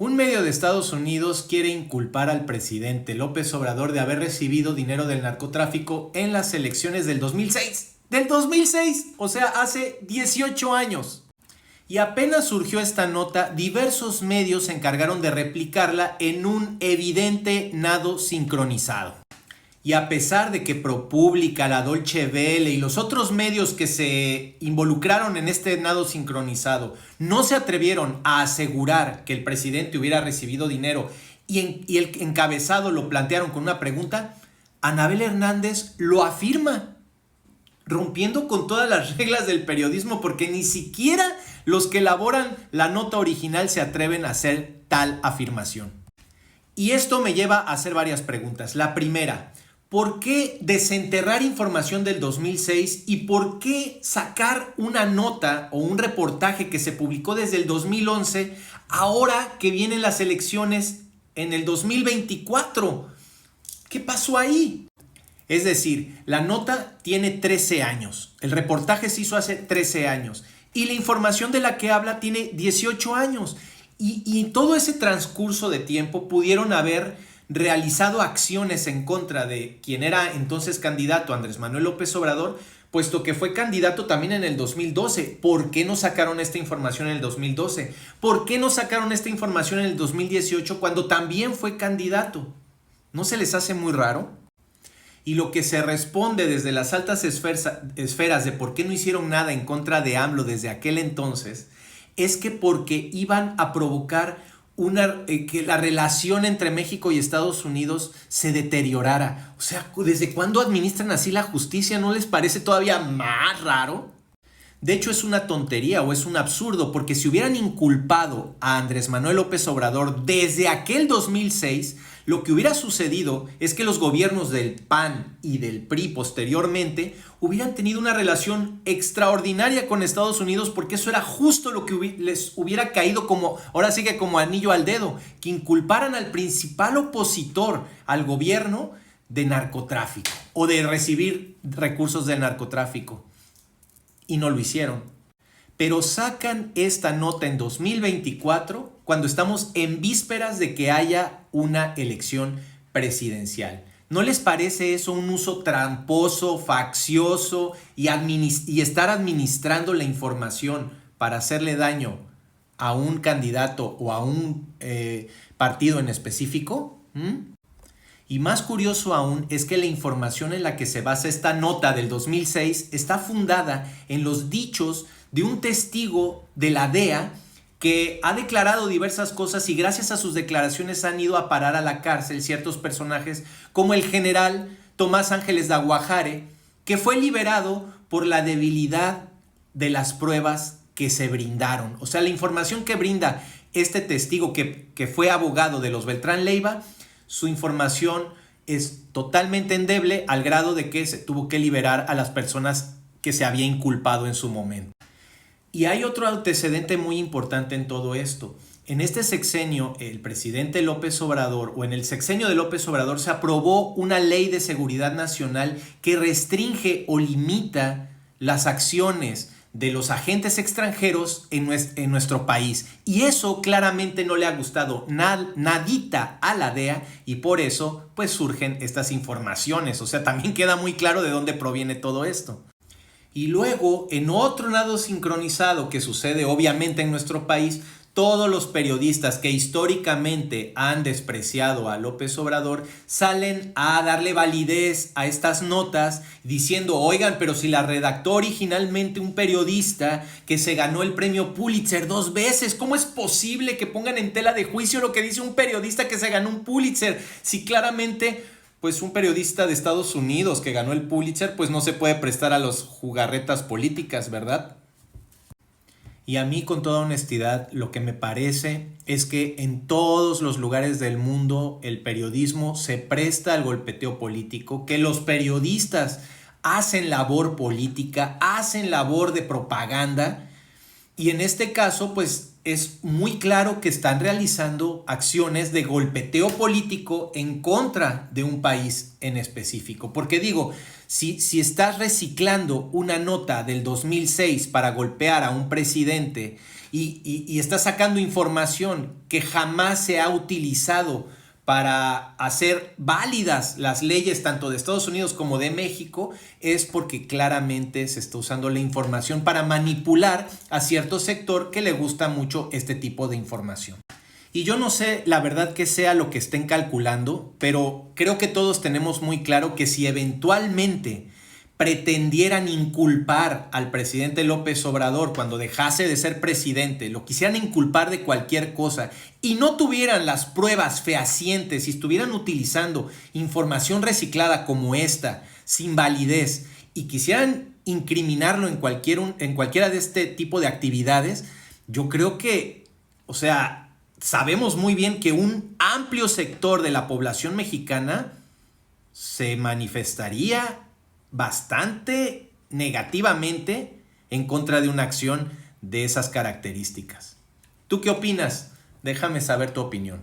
Un medio de Estados Unidos quiere inculpar al presidente López Obrador de haber recibido dinero del narcotráfico en las elecciones del 2006. ¡Del 2006! O sea, hace 18 años. Y apenas surgió esta nota, diversos medios se encargaron de replicarla en un evidente nado sincronizado. Y a pesar de que ProPublica, la Deutsche Welle y los otros medios que se involucraron en este nado sincronizado no se atrevieron a asegurar que el presidente hubiera recibido dinero y el encabezado lo plantearon con una pregunta, Anabel Hernández lo afirma, rompiendo con todas las reglas del periodismo, porque ni siquiera los que elaboran la nota original se atreven a hacer tal afirmación. Y esto me lleva a hacer varias preguntas. La primera, ¿por qué desenterrar información del 2006 y por qué sacar una nota o un reportaje que se publicó desde el 2011 ahora que vienen las elecciones en el 2024? ¿Qué pasó ahí? Es decir, la nota tiene 13 años, el reportaje se hizo hace 13 años y la información de la que habla tiene 18 años. Y todo ese transcurso de tiempo pudieron haber realizado acciones en contra de quien era entonces candidato, Andrés Manuel López Obrador, puesto que fue candidato también en el 2012. ¿Por qué no sacaron esta información en el 2012? ¿Por qué no sacaron esta información en el 2018 cuando también fue candidato? ¿No se les hace muy raro? Y lo que se responde desde las altas esferas de por qué no hicieron nada en contra de AMLO desde aquel entonces es que porque iban a provocar que la relación entre México y Estados Unidos se deteriorara. O sea, ¿desde cuándo administran así la justicia? ¿No les parece todavía más raro? De hecho, es una tontería o es un absurdo, porque si hubieran inculpado a Andrés Manuel López Obrador desde aquel 2006, lo que hubiera sucedido es que los gobiernos del PAN y del PRI posteriormente hubieran tenido una relación extraordinaria con Estados Unidos, porque eso era justo lo que les hubiera caído como, ahora sí que como anillo al dedo, que inculparan al principal opositor al gobierno de narcotráfico o de recibir recursos del narcotráfico. Y no lo hicieron. Pero sacan esta nota en 2024 cuando estamos en vísperas de que haya una elección presidencial. ¿No les parece eso un uso tramposo, faccioso y estar administrando la información para hacerle daño a un candidato o a un partido en específico? Y más curioso aún es que la información en la que se basa esta nota del 2006 está fundada en los dichos de un testigo de la DEA que ha declarado diversas cosas y gracias a sus declaraciones han ido a parar a la cárcel ciertos personajes como el general Tomás Ángeles de Aguajare, que fue liberado por la debilidad de las pruebas que se brindaron. O sea, la información que brinda este testigo que fue abogado de los Beltrán Leiva, su información es totalmente endeble al grado de que se tuvo que liberar a las personas que se había inculpado en su momento. Y hay otro antecedente muy importante en todo esto. En este sexenio, el presidente López Obrador, o en el sexenio de López Obrador, se aprobó una ley de seguridad nacional que restringe o limita las acciones de los agentes extranjeros en nuestro país. Y eso claramente no le ha gustado nadita a la DEA y por eso pues surgen estas informaciones. O sea, también queda muy claro de dónde proviene todo esto. Y luego, en otro nado sincronizado que sucede obviamente en nuestro país, todos los periodistas que históricamente han despreciado a López Obrador salen a darle validez a estas notas diciendo, oigan, pero si la redactó originalmente un periodista que se ganó el premio Pulitzer 2 veces, ¿cómo es posible que pongan en tela de juicio lo que dice un periodista que se ganó un Pulitzer? Si claramente, pues un periodista de Estados Unidos que ganó el Pulitzer, pues no se puede prestar a las jugarretas políticas, ¿verdad? Y a mí, con toda honestidad, lo que me parece es que en todos los lugares del mundo el periodismo se presta al golpeteo político, que los periodistas hacen labor política, hacen labor de propaganda, y en este caso, pues es muy claro que están realizando acciones de golpeteo político en contra de un país en específico. Porque digo, si estás reciclando una nota del 2006 para golpear a un presidente y está sacando información que jamás se ha utilizado para hacer válidas las leyes tanto de Estados Unidos como de México, es porque claramente se está usando la información para manipular a cierto sector que le gusta mucho este tipo de información. Y yo no sé la verdad que sea lo que estén calculando, pero creo que todos tenemos muy claro que si eventualmente pretendieran inculpar al presidente López Obrador cuando dejase de ser presidente, lo quisieran inculpar de cualquier cosa y no tuvieran las pruebas fehacientes y estuvieran utilizando información reciclada como esta, sin validez, y quisieran incriminarlo en cualquiera de este tipo de actividades, yo creo que, sabemos muy bien que un amplio sector de la población mexicana se manifestaría bastante negativamente en contra de una acción de esas características. ¿Tú qué opinas? Déjame saber tu opinión.